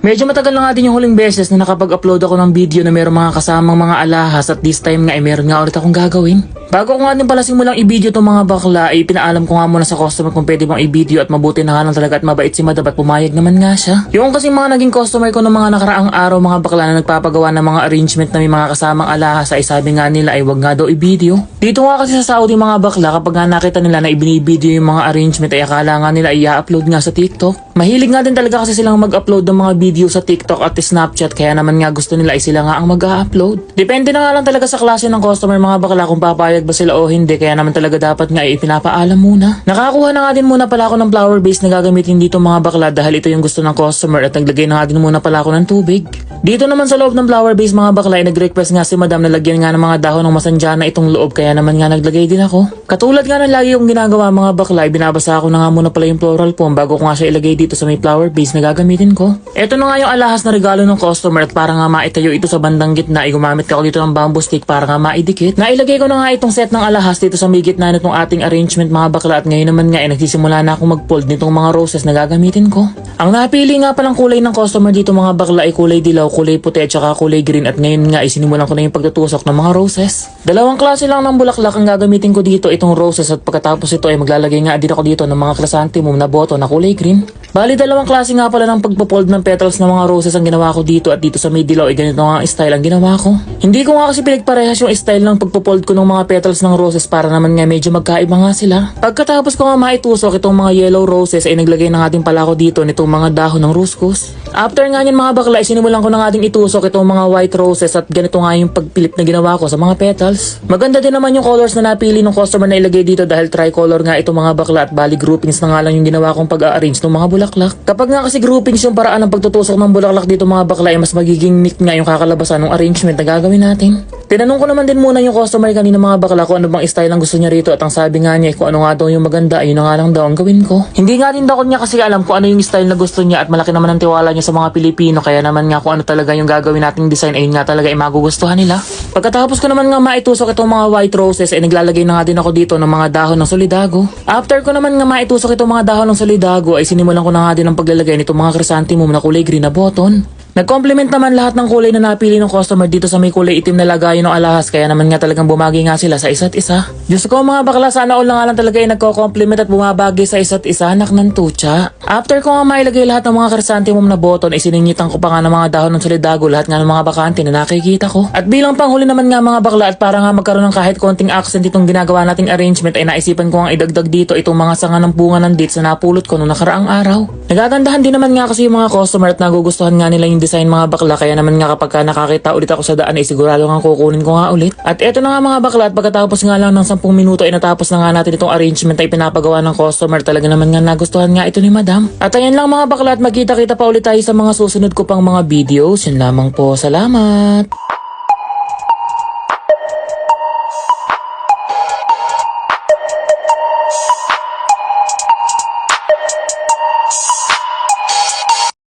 Medyo matagal na nga din yung huling beses na nakapag-upload ako ng video na mayroong mga kasamang mga alahas at this time nga ay meron nga ulit akong gagawin. Bago ko nga din pala simulang i-video itong mga bakla ay pinaalam ko nga muna sa customer kung pwede bang i-video at mabuti na nga lang talaga at mabait si madam at pumayag naman nga siya. Yung kasing mga naging customer ko ng mga nakaraang araw mga bakla na nagpapagawa ng mga arrangement na may mga kasamang alahas ay sabi nga nila ay wag nga daw i-video. Dito nga kasi sa Saudi mga bakla kapag nga nakita nila na ibinivideo yung mga arrangement ay akala nga nila ay i-upload nga sa TikTok. Mahilig nga din talaga kasi silang mag-upload ng mga video sa TikTok at Snapchat kaya naman nga gusto nila ay sila nga ang mag-upload. Depende na nga lang talaga sa klase ng customer mga bakla kung papayag ba sila o hindi kaya naman talaga dapat nga ay ipinapaalam muna. Nakakuha na nga din muna pala ako ng flower base na gagamitin dito mga bakla dahil ito yung gusto ng customer at naglagay na nga din muna pala ako ng tubig. Dito naman sa loob ng flower base mga bakla ay nag-request nga si madam na lagyan nga ng mga dahon ng masanjana itong loob kaya naman nga naglagay din ako. Katulad nga ng lagi kong ginagawa mga bakla ay binabasa ko na nga muna pala yung floral foam bago ko nga siya ilagay dito sa may flower base na gagamitin ko. Ito na nga yung alahas na regalo ng customer at para nga maitayo ito sa bandang gitna ay gumamit ka ako dito ng bamboo stick para nga maidikit. Nailagay ko na nga itong set ng alahas dito sa may gitna nitong ating arrangement mga bakla at ngayon naman nga ay nagsisimula na akong mag-fold nitong mga roses na gagamitin ko. Ang napili nga palang kulay ng customer dito mga bakla ay kulay dilaw, kulay puti at saka kulay green at ngayon nga ay sinimulan ko na yung pagtutusok ng mga roses. Dalawang klase lang ng bulaklak ang gagamitin ko dito itong roses at pagkatapos ito ay maglalagay nga din ako dito ng mga chrysanthemum na boto na kulay green. Bali dalawang klase nga pala ng pagpo-fold ng petals ng mga roses ang ginawa ko dito at dito sa may dilaw ay ganito nga ang style ang ginawa ko. Hindi ko nga kasi pinagparehas yung style ng pagpo-fold ko ng mga petals ng roses para naman nga medyo magkaiba nga sila. Pagkatapos ko nga maitusok itong mga yellow roses ay naglagay na nga din pala ako dito nitong mga dahon ng roscus. After nga niyan mga bakla ay sinimulan ko na nga din itusok itong mga white roses at ganito nga yung pagpilip na ginawa ko sa mga petals. Maganda din naman yung colors na napili ng customer na ilagay dito dahil tricolor nga itong mga bakla at bali groupings na nga lang yung ginawa kong pag-arrange ng mga bulaklak. Kapag nga kasi groupings yung paraan ng pagtutusok ng bulaklak dito mga bakla ay mas magiging neat nga yung kakalabasan ng arrangement na gagawin natin. Tinanong ko naman din muna yung customer kanina mga bakla kung ano bang style ang gusto niya rito at ang sabi nga niya kung ano nga daw yung maganda ayun na nga lang daw ang gawin ko. Hindi nga din daw niya kasi alam kung ano yung style na gusto niya at malaki naman ang tiwala niya sa mga Pilipino kaya naman nga kung ano talaga yung gagawin nating design ayun nga talaga ay magugustuhan nila. Pagkatapos ko naman nga maitusok itong mga white roses ay naglalagay na nga din ako dito ng mga dahon ng solidago. After ko naman nga maitusok itong mga dahon ng solidago ay sinimulan ko na nga din ang paglalagay nitong mga chrysanthemum na kulay green na button. Nag-complement naman lahat ng kulay na napili ng customer dito sa may kulay itim na lagayan ng alahas kaya naman nga talagang bumagi nga sila sa isa't isa. Diyos ko mga bakla sana all na nga lang talaga ay nagko-complement at bumabagi sa isa't isa anak ng tutsa. After ko nga mailagay lahat ng mga chrysanthemum na button ay siningitan ko pa nga ng mga dahon ng solidago lahat nga ng mga bakante na nakikita ko. At bilang panghuli naman nga mga bakla at para nga magkaroon ng kahit konting accent itong ginagawa nating arrangement ay naisipan ko nga idagdag dito itong mga sanga ng bunga ng dates na napulot ko noong nakaraang araw. Nagagandahan din naman nga kasi yung mga customer at nagugustuhan nga nila yung design mga bakla kaya naman nga kapag nakakita ulit ako sa daan ay sigurado nga kukunin ko nga ulit. At eto na nga mga bakla at pagkatapos nga lang ng 10 minuto ay natapos na nga natin itong arrangement ay pinapagawa ng customer talaga naman nga nagustuhan nga ito ni madam. At ayan lang mga bakla at magkita-kita pa ulit tayo sa mga susunod ko pang mga videos. Yun lamang po, salamat!